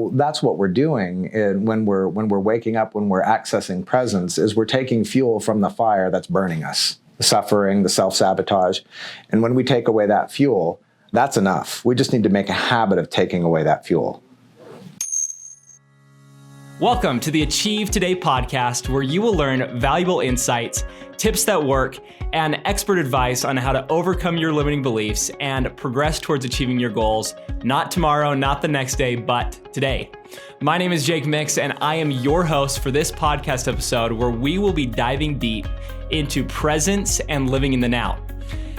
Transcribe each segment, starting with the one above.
so that's what we're doing when we're waking up, when we're accessing presence, is we're taking fuel from the fire that's burning us, the suffering, the self-sabotage. And when we take away that fuel, that's enough. We just need to make a habit of taking away that fuel. Welcome to the Achieve Today podcast, where you will learn valuable insights, tips that work, and expert advice on how to overcome your limiting beliefs and progress towards achieving your goals, not tomorrow, not the next day, but today. My name is Gil McIff, and I am your host for this podcast episode, where we will be diving deep into presence and living in the now.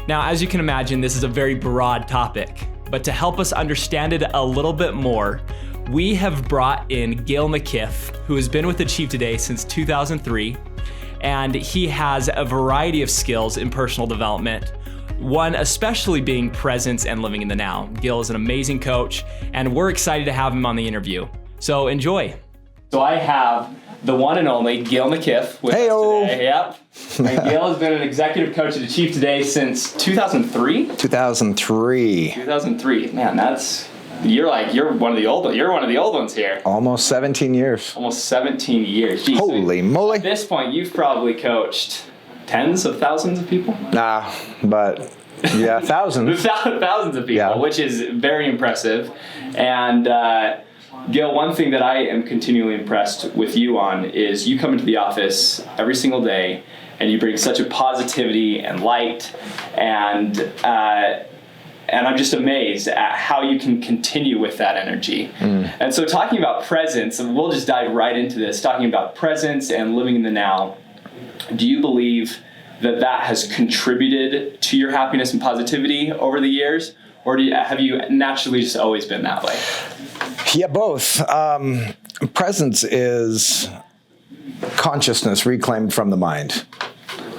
Now, as you can imagine, this is a very broad topic, but to help us understand it a little bit more, we have brought in Gil McIff, who has been with Achieve Today since 2003, and he has a variety of skills in personal development, one especially being presence and living in the now. Gil is an amazing coach, and we're excited to have him on the interview. So enjoy. So I have the one and only Gil McIff with us today. Yep. And Gil has been an executive coach at Achieve Today since 2003? 2003. Man, you're one of the old ones here. Almost 17 years. Jeez. Holy moly. At this point, you've probably coached tens of thousands of people? Nah, but yeah, thousands. Thousands of people, yeah. Which is very impressive. And Gil, one thing that I am continually impressed with you on is you come into the office every single day and you bring such a positivity and light, and I'm just amazed at how you can continue with that energy. And so talking about presence, and we'll just dive right into this, talking about presence and living in the now, do you believe that has contributed to your happiness and positivity over the years? Or have you naturally just always been that way? Yeah, both. Presence is consciousness reclaimed from the mind.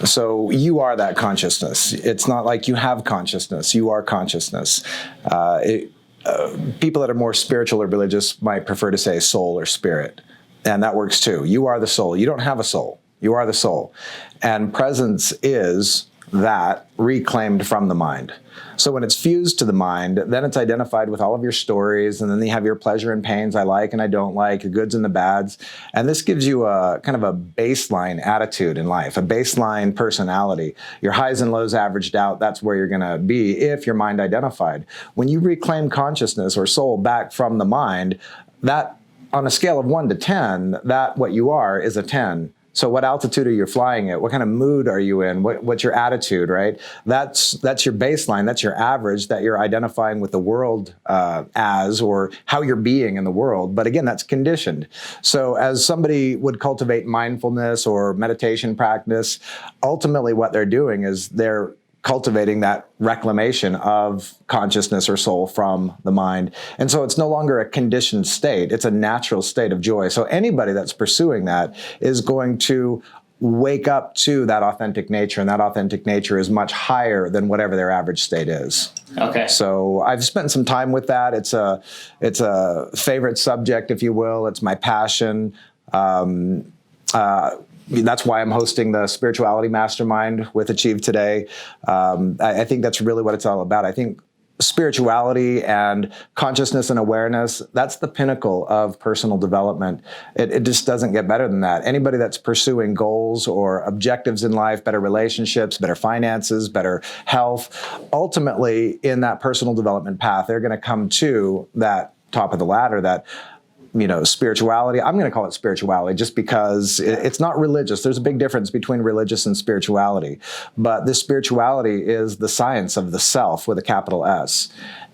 So you are that consciousness. It's not like you have consciousness. You are consciousness. People that are more spiritual or religious might prefer to say soul or spirit, and that works too. You are the soul. You don't have a soul. You are the soul. And presence is that reclaimed from the mind. So when it's fused to the mind, then it's identified with all of your stories, and then you have your pleasure and pains, I like and I don't like, your goods and the bads. And this gives you a kind of a baseline attitude in life, a baseline personality. Your highs and lows averaged out, that's where you're going to be if your mind identified. When you reclaim consciousness or soul back from the mind, that on a scale of 1 to 10, that what you are is a 10. So what altitude are you flying at? What kind of mood are you in? What's your attitude, right? That's your baseline. That's your average that you're identifying with the world as, or how you're being in the world. But again, that's conditioned. So as somebody would cultivate mindfulness or meditation practice, ultimately what they're doing is they're cultivating that reclamation of consciousness or soul from the mind. And so it's no longer a conditioned state. It's a natural state of joy. So anybody that's pursuing that is going to wake up to that authentic nature, and that authentic nature is much higher than whatever their average state is. Okay. So I've spent some time with that. It's a favorite subject, if you will. It's my passion. That's why I'm hosting the Spirituality Mastermind with Achieve Today. I think that's really what it's all about. I think spirituality and consciousness and awareness, that's the pinnacle of personal development. It just doesn't get better than that. Anybody that's pursuing goals or objectives in life, better relationships, better finances, better health, ultimately in that personal development path, they're going to come to that top of the ladder, that spirituality. I'm going to call it spirituality just because it's not religious. There's a big difference between religious and spirituality. But this spirituality is the science of the self with a capital S.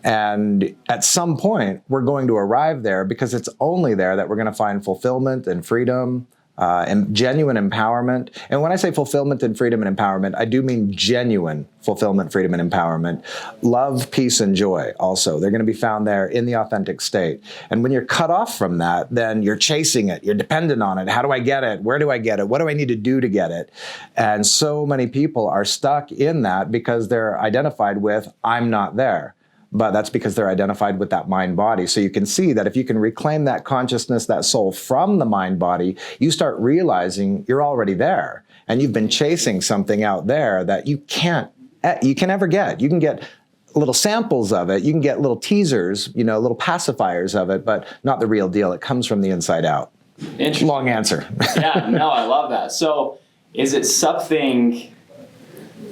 And at some point, we're going to arrive there, because it's only there that we're going to find fulfillment and freedom, and genuine empowerment. And when I say fulfillment and freedom and empowerment, I do mean genuine fulfillment, freedom, and empowerment. Love, peace, and joy also. They're going to be found there in the authentic state. And when you're cut off from that, then you're chasing it. You're dependent on it. How do I get it? Where do I get it? What do I need to do to get it? And so many people are stuck in that because they're identified with, I'm not there. But that's because they're identified with that mind-body. So you can see that if you can reclaim that consciousness, that soul from the mind-body, you start realizing you're already there. And you've been chasing something out there that you can never get. You can get little samples of it. You can get little teasers, little pacifiers of it, but not the real deal. It comes from the inside out. Interesting. Long answer. Yeah, no, I love that. So is it something,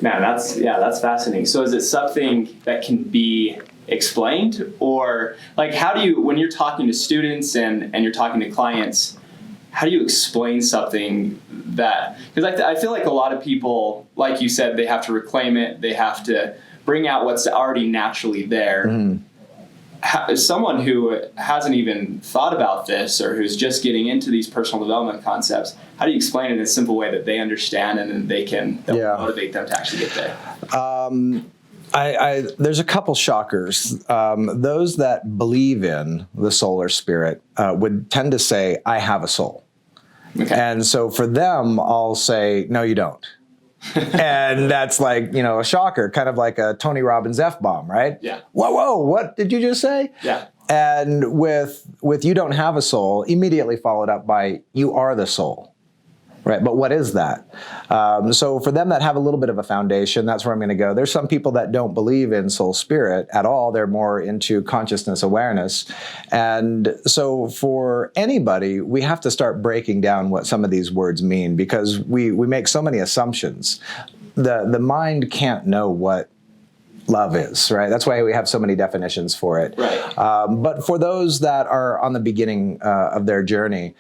man, that's fascinating. So is it something that can be explained, or like, how do you, when you're talking to students and you're talking to clients, how do you explain something that, because I feel like a lot of people, like you said, they have to reclaim it. They have to bring out what's already naturally there. Mm-hmm. Someone who hasn't even thought about this, or who's just getting into these personal development concepts, how do you explain it in a simple way that they understand and then that will motivate them to actually get there? There's a couple shockers. Those that believe in the soul or spirit would tend to say, I have a soul. Okay. And so for them, I'll say, no, you don't. And that's like, a shocker, kind of like a Tony Robbins F-bomb, right? Yeah. Whoa, what did you just say? Yeah. And with you don't have a soul, immediately followed up by you are the soul. Right, but what is that? So for them that have a little bit of a foundation, that's where I'm going to go. There's some people that don't believe in soul spirit at all. They're more into consciousness awareness. And so for anybody, we have to start breaking down what some of these words mean, because we make so many assumptions. The mind can't know what love is, right? That's why we have so many definitions for it. Right. But for those that are on the beginning of their journey,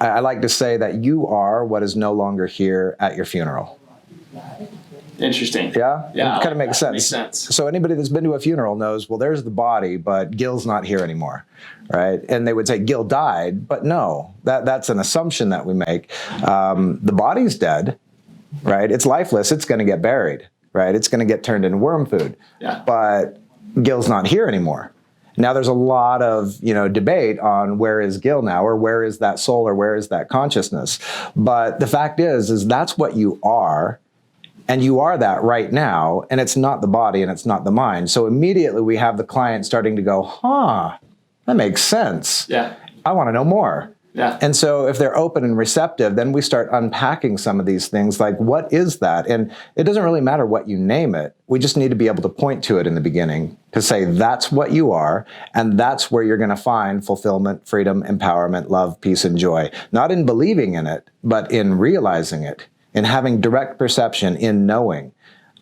I like to say that you are what is no longer here at your funeral. Interesting. Yeah? Yeah. It kind of makes sense. Makes sense. So anybody that's been to a funeral knows, well, there's the body, but Gil's not here anymore, right? And they would say Gil died, but no, that's an assumption that we make. The body's dead, right? It's lifeless. It's going to get buried, right? It's going to get turned into worm food. Yeah. But Gil's not here anymore. Now there's a lot of, debate on where is Gil now, or where is that soul, or where is that consciousness. But the fact is that's what you are, and you are that right now, and it's not the body and it's not the mind. So immediately we have the client starting to go, that makes sense. Yeah. I want to know more. Yeah. And so if they're open and receptive, then we start unpacking some of these things, like what is that? And it doesn't really matter what you name it. We just need to be able to point to it in the beginning to say that's what you are, and that's where you're going to find fulfillment, freedom, empowerment, love, peace, and joy. Not in believing in it, but in realizing it, in having direct perception, in knowing.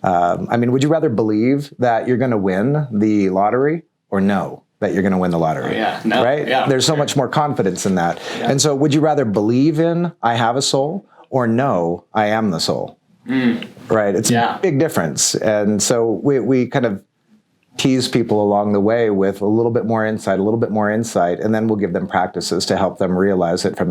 Would you rather believe that you're going to win the lottery, or know that you're going to win the lottery? Oh, yeah. No, right? Yeah, There's so much more confidence in that. Yeah. And so would you rather believe in I have a soul, or know I am the soul? Right? It's a big difference. And so we kind of tease people along the way with a little bit more insight, and then we'll give them practices to help them realize it for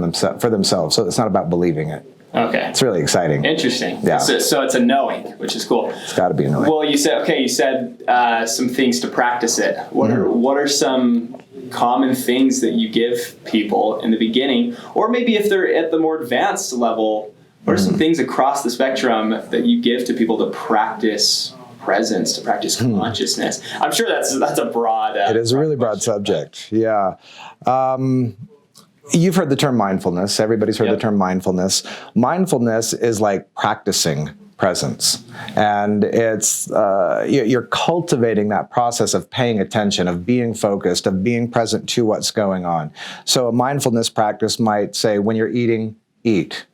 themselves. So it's not about believing it. Okay. It's really exciting. Interesting. Yeah. So it's a knowing, which is cool. It's got to be a knowing. Well, you said some things to practice it. What are some common things that you give people in the beginning, or maybe if they're at the more advanced level, what are some things across the spectrum that you give to people to practice presence, to practice consciousness? I'm sure that's a broad. It is a really broad subject. Yeah. You've heard the term mindfulness. Everybody's heard the term mindfulness. Mindfulness is like practicing presence. And it's you're cultivating that process of paying attention, of being focused, of being present to what's going on. So a mindfulness practice might say, when you're eating, eat.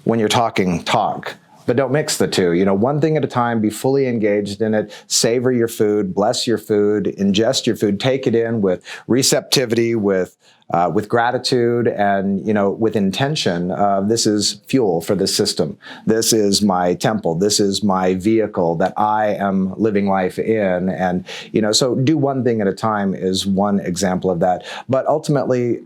When you're talking, talk. But don't mix the two. One thing at a time, be fully engaged in it, savor your food, bless your food, ingest your food, take it in with receptivity, with gratitude, and, with intention. This is fuel for this system. This is my temple. This is my vehicle that I am living life in. And, so do one thing at a time is one example of that. But ultimately,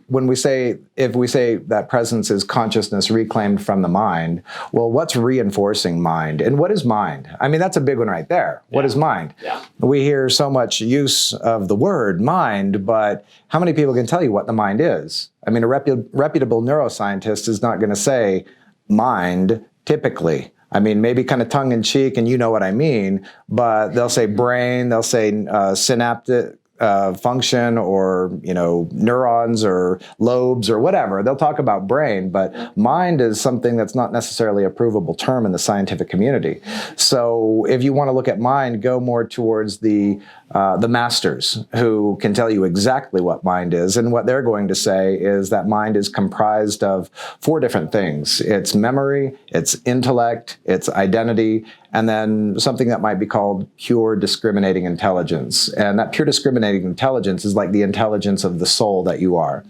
if we say that presence is consciousness reclaimed from the mind, well, what's reinforcing mind? And what is mind? That's a big one right there. What is mind? Yeah. We hear so much use of the word mind, but how many people can tell you what the mind is? A reputable neuroscientist is not going to say mind typically. Maybe kind of tongue in cheek, and you know what I mean, but they'll say brain, they'll say synaptic function or, neurons or lobes or whatever. They'll talk about brain, but mind is something that's not necessarily a provable term in the scientific community. So if you want to look at mind, go more towards the masters who can tell you exactly what mind is. And what they're going to say is that mind is comprised of 4 different things. It's memory, it's intellect, it's identity, and then something that might be called pure discriminating intelligence. And that pure discriminating intelligence is like the intelligence of the soul that you are.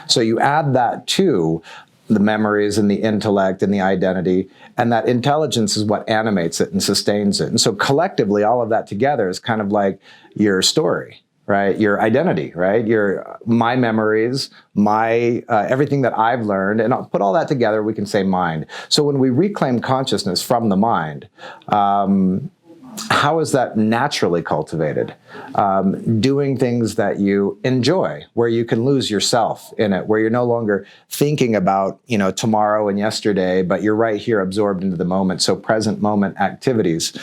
So you add that to the memories and the intellect and the identity, and that intelligence is what animates it and sustains it. And so collectively, all of that together is kind of like your story, right? Your identity, right? My memories, my everything that I've learned, and I'll put all that together, we can say mind. So when we reclaim consciousness from the mind, how is that naturally cultivated? Doing things that you enjoy, where you can lose yourself in it, where you're no longer thinking about, tomorrow and yesterday, but you're right here absorbed into the moment. So present moment activities,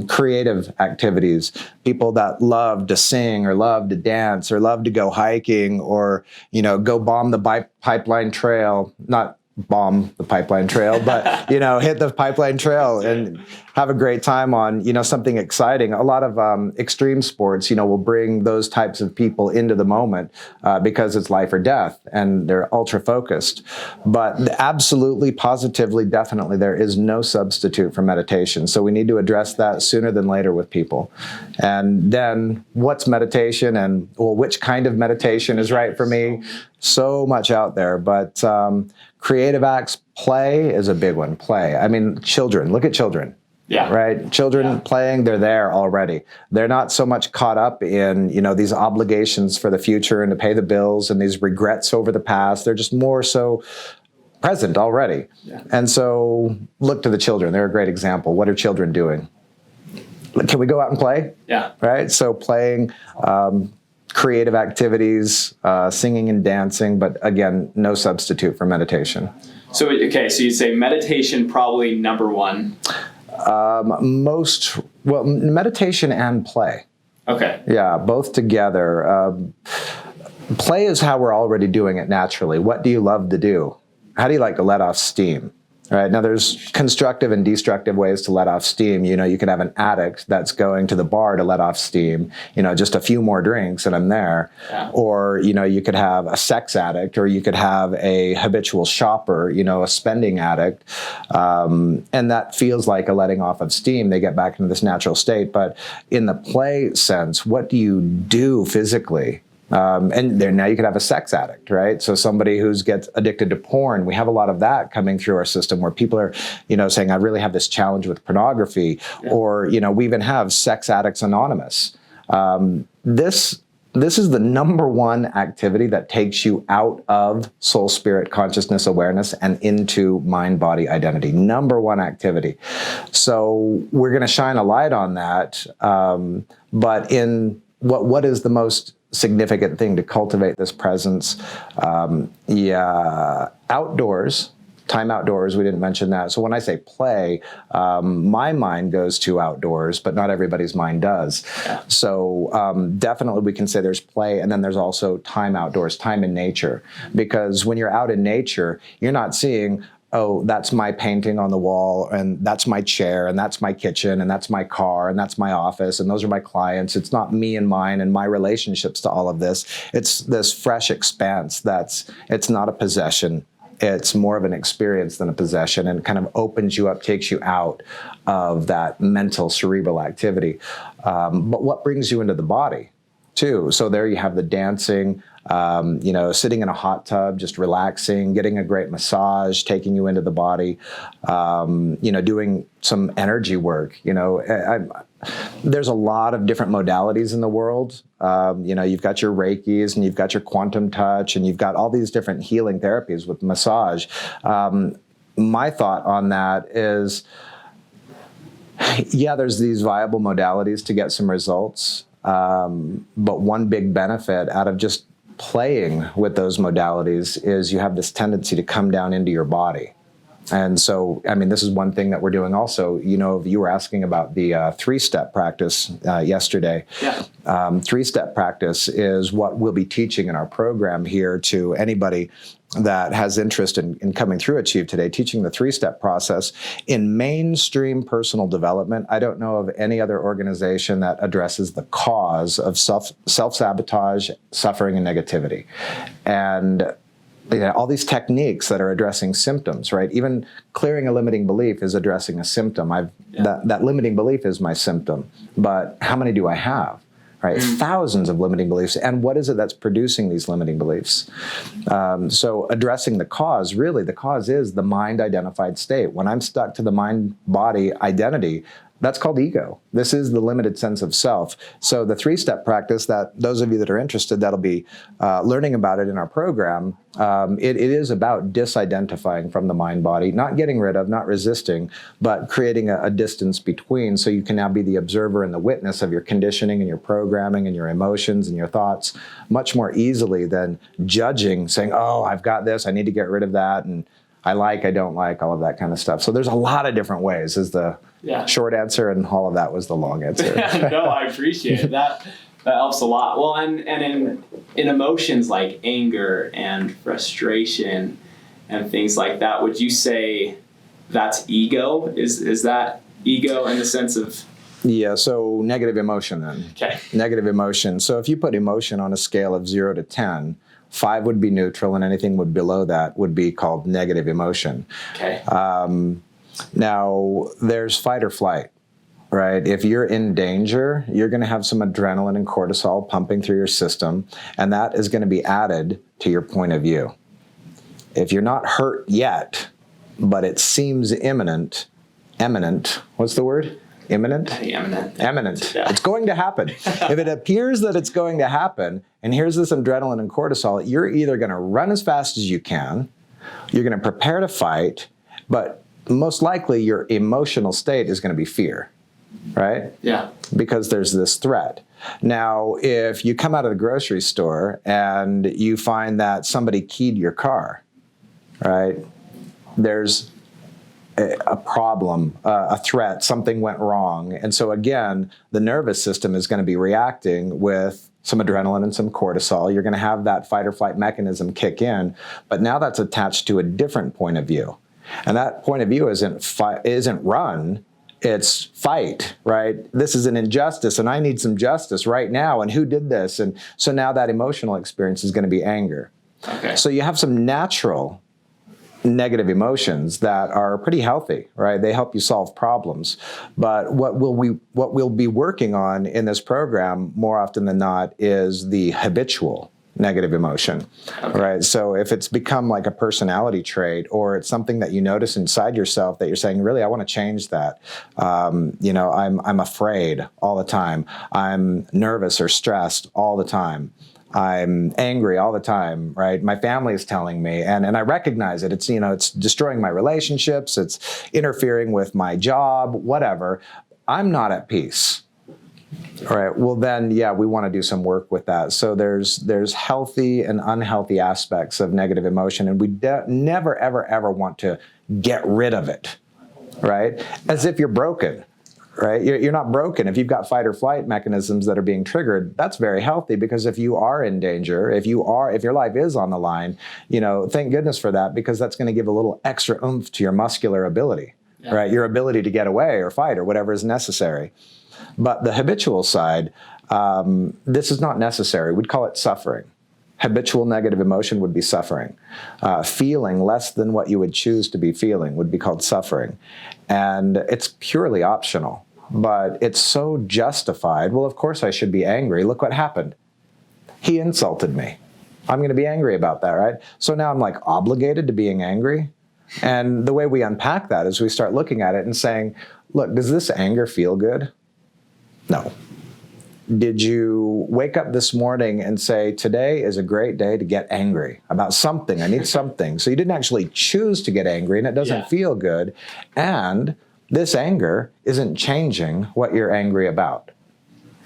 creative activities, people that love to sing or love to dance or love to go hiking or, go bomb the pipeline trail, not bomb the pipeline trail, but, hit the pipeline trail and have a great time on, something exciting. A lot of extreme sports, will bring those types of people into the moment because it's life or death and they're ultra focused. But absolutely, positively, definitely, there is no substitute for meditation. So we need to address that sooner than later with people. And then what's meditation and, which kind of meditation is right for me? So much out there, but creative acts, play is a big one. Play. I mean, children, look at children. Yeah. Right. Children playing, they're there already. They're not so much caught up in, these obligations for the future and to pay the bills and these regrets over the past. They're just more so present already. Yeah. And so look to the children. They're a great example. What are children doing? Can we go out and play? Yeah. Right. So playing, creative activities, singing and dancing, but again, no substitute for meditation. So you'd say meditation probably number 1. Meditation and play. Okay. Yeah, both together. Play is how we're already doing it naturally. What do you love to do? How do you like to let off steam? Right. Now, there's constructive and destructive ways to let off steam. You could have an addict that's going to the bar to let off steam, just a few more drinks and I'm there. Yeah. Or, you could have a sex addict, or you could have a habitual shopper, a spending addict. And that feels like a letting off of steam. They get back into this natural state. But in the play sense, what do you do physically? And there now you could have a sex addict, right? So somebody who gets addicted to porn, we have a lot of that coming through our system where people are, saying, I really have this challenge with pornography, or, we even have Sex Addicts Anonymous. This is the number 1 activity that takes you out of soul, spirit, consciousness, awareness, and into mind, body, identity. Number 1 activity. So we're going to shine a light on that. But in what is the most significant thing to cultivate this presence? Outdoors, time outdoors, we didn't mention that. So when I say play, my mind goes to outdoors, but not everybody's mind does. Yeah. So definitely we can say there's play, and then there's also time outdoors, time in nature. Because when you're out in nature, you're not seeing, oh, that's my painting on the wall, and that's my chair, and that's my kitchen, and that's my car, and that's my office, and those are my clients. It's not me and mine and my relationships to all of this. It's this fresh expanse it's not a possession. It's more of an experience than a possession, and it kind of opens you up, takes you out of that mental cerebral activity. But what brings you into the body too? So there you have the dancing, sitting in a hot tub, just relaxing, getting a great massage, taking you into the body, doing some energy work. There's a lot of different modalities in the world. You've got your Reikis and you've got your quantum touch and you've got all these different healing therapies with massage. My thought on that is, there's these viable modalities to get some results. But one big benefit out of just playing with those modalities is you have this tendency to come down into your body. And so, I mean, this is one thing that we're doing also. You were asking about the 3-step practice yesterday. Yeah. 3-step practice is what we'll be teaching in our program here to anybody that has interest in coming through Achieve Today, teaching the 3-step process in mainstream personal development. I don't know of any other organization that addresses the cause of self-sabotage, suffering, and negativity. And all these techniques that are addressing symptoms, right? Even clearing a limiting belief is addressing a symptom. That limiting belief is my symptom, but how many do I have? Right, thousands of limiting beliefs. And what is it that's producing these limiting beliefs? So addressing the cause, really the cause is the mind-identified state. When I'm stuck to the mind-body identity, that's called ego. This is the limited sense of self. So the 3-step practice that those of you that are interested, that'll be learning about it in our program. It is about disidentifying from the mind-body, not getting rid of, not resisting, but creating a distance between, so you can now be the observer and the witness of your conditioning and your programming and your emotions and your thoughts much more easily than judging, saying, oh, I've got this, I need to get rid of that, and I don't like, all of that kind of stuff. So there's a lot of different ways is the short answer, and all of that was the long answer. No, I appreciate it. That helps a lot. Well, and in emotions like anger and frustration and things like that, would you say that's ego? Is that ego in the sense of... Yeah, so negative emotion then. Okay. Negative emotion. So if you put emotion on a scale of 0 to 10, 5 would be neutral, and anything below that would be called negative emotion. Okay. Now, there's fight or flight, right? If you're in danger, you're going to have some adrenaline and cortisol pumping through your system, and that is going to be added to your point of view. If you're not hurt yet, but it seems imminent, what's the word? Imminent? Imminent. Yeah. It's going to happen. If it appears that it's going to happen, and here's this adrenaline and cortisol, you're either going to run as fast as you can, you're going to prepare to fight, but most likely your emotional state is going to be fear, right? Yeah. Because there's this threat. Now, if you come out of the grocery store and you find that somebody keyed your car, right? There's a problem, a threat, something went wrong. And so again, the nervous system is going to be reacting with some adrenaline and some cortisol. You're going to have that fight or flight mechanism kick in, but now that's attached to a different point of view. And that point of view isn't run, it's fight, right? This is an injustice and I need some justice right now. And who did this? And so now that emotional experience is going to be anger. Okay. So you have some natural negative emotions that are pretty healthy, right? They help you solve problems. But what we'll be working on in this program more often than not is the habitual negative emotion, right? So if it's become like a personality trait, or it's something that you notice inside yourself that you're saying, really, I want to change that. I'm afraid all the time. I'm nervous or stressed all the time. I'm angry all the time, right? My family is telling me, and I recognize it. It's destroying my relationships. It's interfering with my job, whatever. I'm not at peace. All right. Well, then, yeah, we want to do some work with that. So there's healthy and unhealthy aspects of negative emotion, and we never, ever, ever want to get rid of it, right? As if you're broken, right? You're not broken. If you've got fight or flight mechanisms that are being triggered, that's very healthy, because if you are in danger, if your life is on the line, thank goodness for that, because that's going to give a little extra oomph to your muscular ability, right? Your ability to get away or fight or whatever is necessary. But the habitual side, this is not necessary. We'd call it suffering. Habitual negative emotion would be suffering. Feeling less than what you would choose to be feeling would be called suffering. And it's purely optional, but it's so justified. Well, of course I should be angry. Look what happened. He insulted me. I'm going to be angry about that, right? So now I'm like obligated to being angry. And the way we unpack that is we start looking at it and saying, look, does this anger feel good? No. Did you wake up this morning and say, today is a great day to get angry about something? I need something. So you didn't actually choose to get angry, and it doesn't feel good. And this anger isn't changing what you're angry about.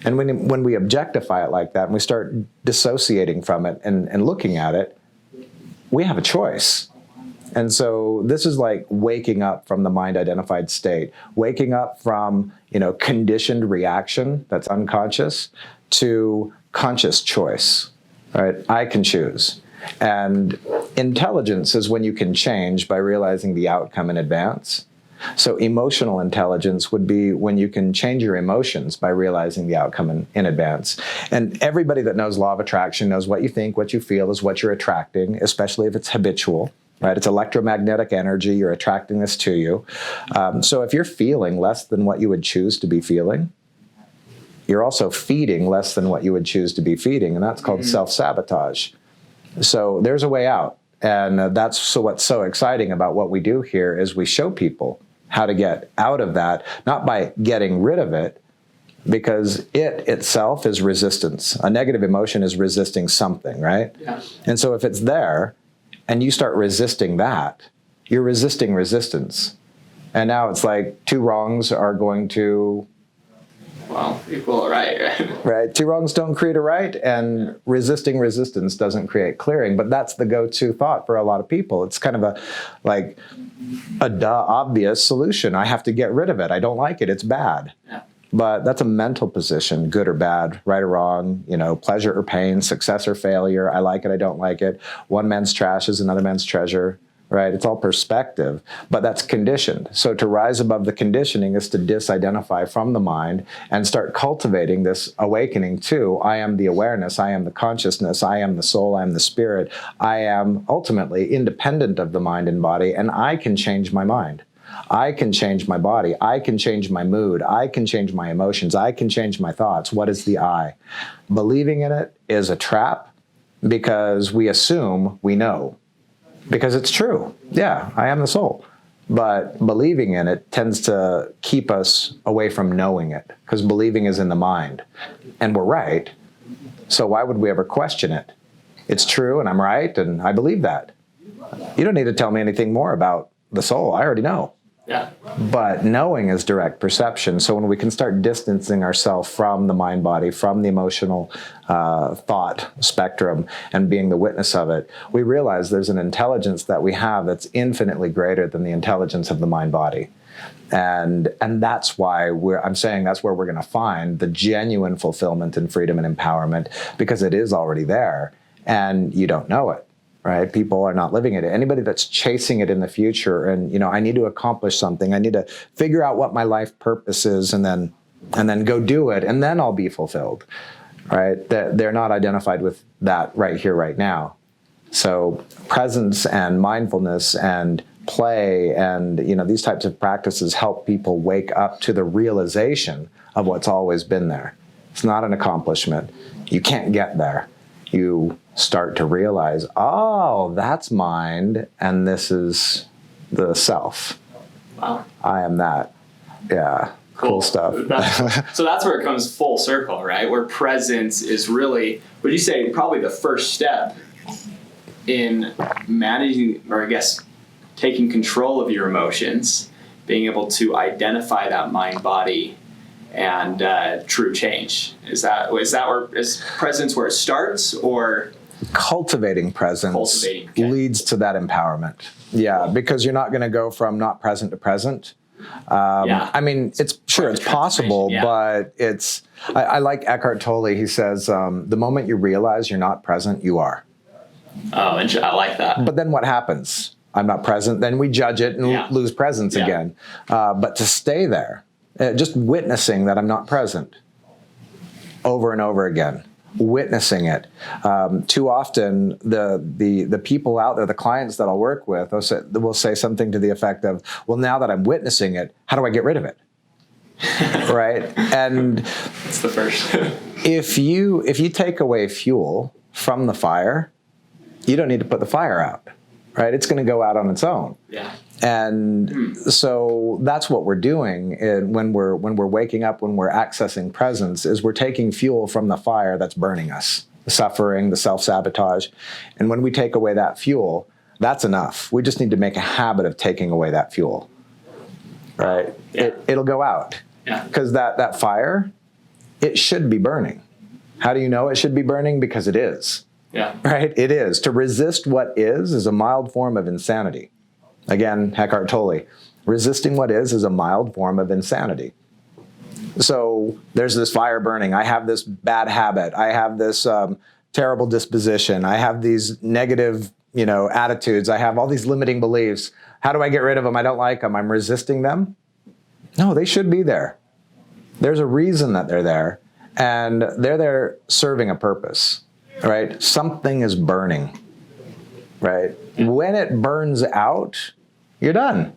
And when we objectify it like that, and we start dissociating from it and looking at it, we have a choice. And so this is like waking up from the mind-identified state, waking up from, conditioned reaction that's unconscious to conscious choice, right? I can choose. And intelligence is when you can change by realizing the outcome in advance. So emotional intelligence would be when you can change your emotions by realizing the outcome in advance. And everybody that knows law of attraction knows what you think, what you feel is what you're attracting, especially if it's habitual. Right? It's electromagnetic energy. You're attracting this to you. So if you're feeling less than what you would choose to be feeling, you're also feeding less than what you would choose to be feeding. And that's called self-sabotage. So there's a way out. And that's what's so exciting about what we do here is we show people how to get out of that, not by getting rid of it, because it itself is resistance. A negative emotion is resisting something, right? Yeah. And so if it's there, and you start resisting that, you're resisting resistance. And now it's like two wrongs are going to... equal right? Right? Two wrongs don't create a right, and resisting resistance doesn't create clearing. But that's the go-to thought for a lot of people. It's kind of a obvious solution. I have to get rid of it. I don't like it. It's bad. Yeah. But that's a mental position, good or bad, right or wrong, pleasure or pain, success or failure. I like it, I don't like it. One man's trash is another man's treasure, right? It's all perspective, but that's conditioned. So to rise above the conditioning is to disidentify from the mind and start cultivating this awakening to, I am the awareness, I am the consciousness, I am the soul, I am the spirit. I am ultimately independent of the mind and body, and I can change my mind. I can change my body. I can change my mood. I can change my emotions. I can change my thoughts. What is the I? Believing in it is a trap because we assume we know. Because it's true. Yeah, I am the soul. But believing in it tends to keep us away from knowing it because believing is in the mind. And we're right. So why would we ever question it? It's true and I'm right and I believe that. You don't need to tell me anything more about the soul. I already know. Yeah. But knowing is direct perception. So when we can start distancing ourselves from the mind body, from the emotional thought spectrum and being the witness of it, we realize there's an intelligence that we have that's infinitely greater than the intelligence of the mind body. And that's why I'm saying that's where we're going to find the genuine fulfillment and freedom and empowerment, because it is already there and you don't know it. Right? People are not living it. Anybody that's chasing it in the future and, I need to accomplish something. I need to figure out what my life purpose is and then go do it. And then I'll be fulfilled. Right? They're not identified with that right here, right now. So presence and mindfulness and play and, these types of practices help people wake up to the realization of what's always been there. It's not an accomplishment. You can't get there. You start to realize, oh, that's mind, and this is the self. Wow. I am that. Yeah. Cool stuff. So that's where it comes full circle, right? Where presence is really, would you say, probably the first step in managing, or I guess, taking control of your emotions, being able to identify that mind-body and true change. Is that presence where it starts, or cultivating presence leads to that empowerment? Yeah, because you're not going to go from not present to present. I mean, it's possible, but I like Eckhart Tolle. He says, the moment you realize you're not present, you are. Oh, and I like that. But then what happens? I'm not present. Then we judge it and lose presence again. But to stay there, just witnessing that I'm not present over and over again, witnessing it. Too often, the people out there, the clients that I'll work with, will say something to the effect of, well, now that I'm witnessing it, how do I get rid of it? Right? And it's the first. if you take away fuel from the fire, you don't need to put the fire out. Right? It's going to go out on its own. Yeah. And so that's what we're doing when we're waking up, when we're accessing presence, is we're taking fuel from the fire that's burning us, the suffering, the self-sabotage. And when we take away that fuel, that's enough. We just need to make a habit of taking away that fuel. Right? Yeah. It'll go out. Yeah. Because that fire, it should be burning. How do you know it should be burning? Because it is. Yeah. Right? It is. To resist what is a mild form of insanity. Again, Eckhart Tolle. Resisting what is a mild form of insanity. So there's this fire burning. I have this bad habit. I have this terrible disposition. I have these negative, attitudes. I have all these limiting beliefs. How do I get rid of them? I don't like them. I'm resisting them. No, they should be there. There's a reason that they're there, and they're there serving a purpose, right? Something is burning, right? When it burns out, you're done.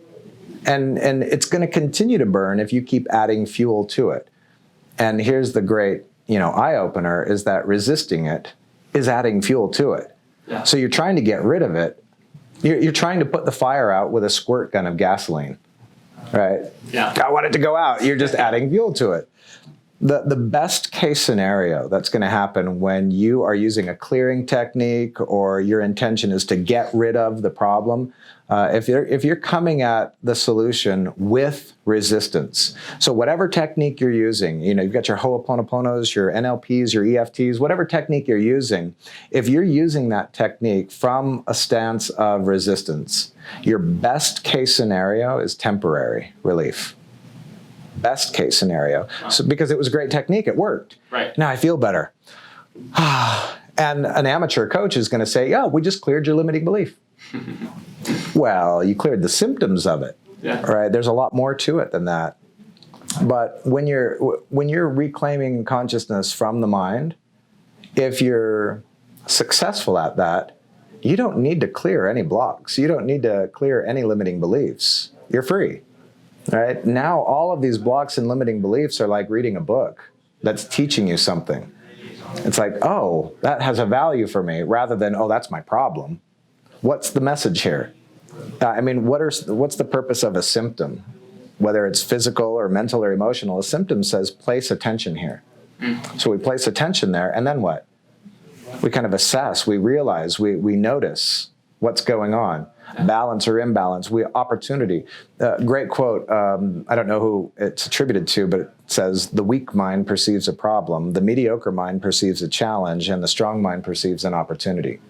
And it's going to continue to burn if you keep adding fuel to it. And here's the great, eye-opener is that resisting it is adding fuel to it. Yeah. So you're trying to get rid of it. You're trying to put the fire out with a squirt gun of gasoline, right? Yeah. I want it to go out. You're just adding fuel to it. The best case scenario that's going to happen when you are using a clearing technique or your intention is to get rid of the problem, if you're coming at the solution with resistance. So whatever technique you're using, you've got your Ho'oponoponos, your NLPs, your EFTs, whatever technique you're using, if you're using that technique from a stance of resistance, your best case scenario is temporary relief. Best case scenario. So because it was a great technique, it worked. Right. Now I feel better. And an amateur coach is going to say, yeah, we just cleared your limiting belief. Well, you cleared the symptoms of it. Yeah. Right? There's a lot more to it than that. But when you're reclaiming consciousness from the mind, if you're successful at that, you don't need to clear any blocks. You don't need to clear any limiting beliefs. You're free. Right? Now, all of these blocks and limiting beliefs are like reading a book that's teaching you something. It's like, oh, that has a value for me, rather than, oh, that's my problem. What's the message here? What's the purpose of a symptom? Whether it's physical or mental or emotional, a symptom says place attention here. So we place attention there, and then what? We kind of assess, we realize, we notice what's going on. Balance or imbalance, opportunity. Great quote, I don't know who it's attributed to, but it says, the weak mind perceives a problem, the mediocre mind perceives a challenge, and the strong mind perceives an opportunity.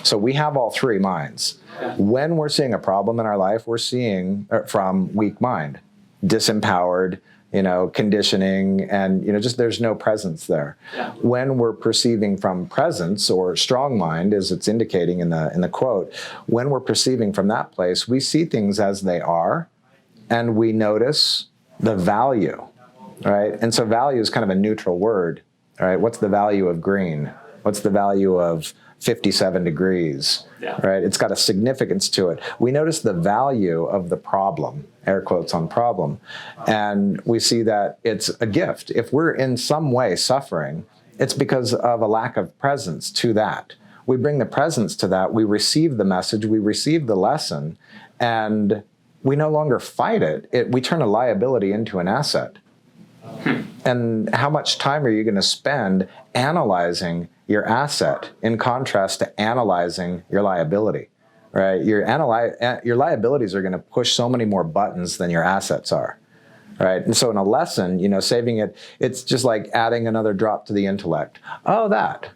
So we have all three minds. When we're seeing a problem in our life, we're seeing from weak mind, disempowered, conditioning, and, just there's no presence there. Yeah. When we're perceiving from presence or strong mind, as it's indicating in the quote, when we're perceiving from that place, we see things as they are, and we notice the value, right? And so value is kind of a neutral word, right? What's the value of green? What's the value of 57 degrees, right? It's got a significance to it. We notice the value of the problem, air quotes on problem, and we see that it's a gift. If we're in some way suffering, it's because of a lack of presence to that. We bring the presence to that, we receive the message, we receive the lesson, and we no longer fight it. We turn a liability into an asset. And how much time are you going to spend analyzing your asset in contrast to analyzing your liability, right? Your liabilities are going to push so many more buttons than your assets are, right? And so in a lesson, saving it's just like adding another drop to the intellect. Oh, that.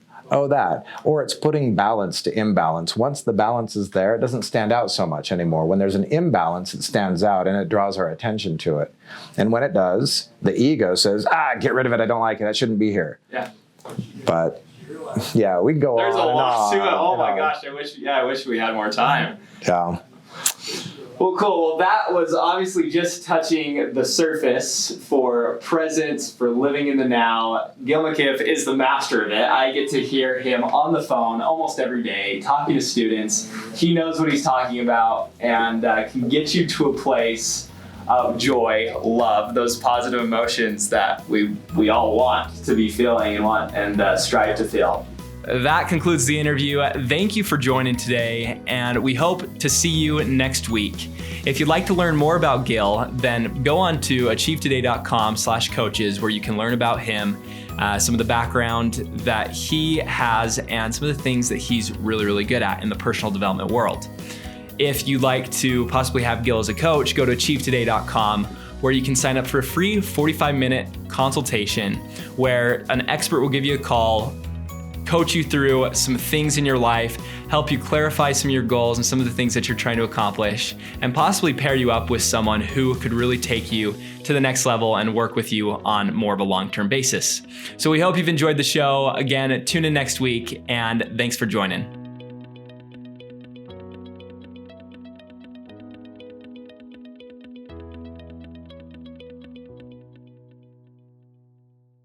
Or it's putting balance to imbalance. Once the balance is there, it doesn't stand out so much anymore. When there's an imbalance, it stands out and it draws our attention to it. And when it does, the ego says, get rid of it. I don't like it. I shouldn't be here. Yeah. But yeah, we can go There's on. There's a lot to it. Oh my gosh. I wish we had more time. Yeah. Well, cool. Well, that was obviously just touching the surface for presence, for living in the now. Gil McIff is the master of it. I get to hear him on the phone almost every day, talking to students. He knows what he's talking about and can get you to a place of joy, love, those positive emotions that we all want to be feeling and strive to feel. That concludes the interview. Thank you for joining today, and we hope to see you next week. If you'd like to learn more about Gil, then go on to achievetoday.com/coaches, where you can learn about him, some of the background that he has, and some of the things that he's really, really good at in the personal development world. If you'd like to possibly have Gil as a coach, go to achievetoday.com, where you can sign up for a free 45-minute consultation where an expert will give you a call, coach you through some things in your life, help you clarify some of your goals and some of the things that you're trying to accomplish, and possibly pair you up with someone who could really take you to the next level and work with you on more of a long-term basis. So we hope you've enjoyed the show. Again, tune in next week, and thanks for joining.